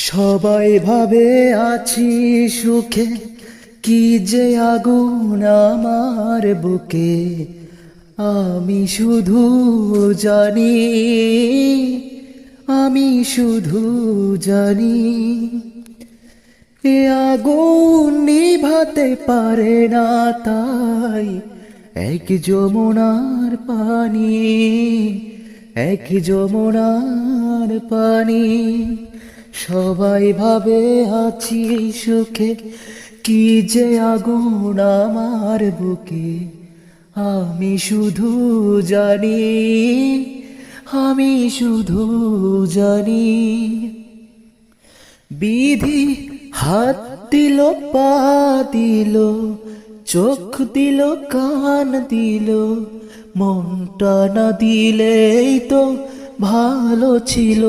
সবাই ভাবে আছি সুখে, কি যে আগুন আমার বুকে। আমি শুধু জানি, আমি শুধু জানি, এ আগুন নিভাতে পারে না তাই এক যমুনার পানি, এক যমুনার পানি। সবাই ভাবে আছি সুখে, কি যে আগুন আমার বুকে। আমি শুধু জানি, আমি শুধু জানি, বিধি হাত দিল, পা দিল, চোখ দিল, কান দিল, মনটা না দিলেই তো ভালো ছিল।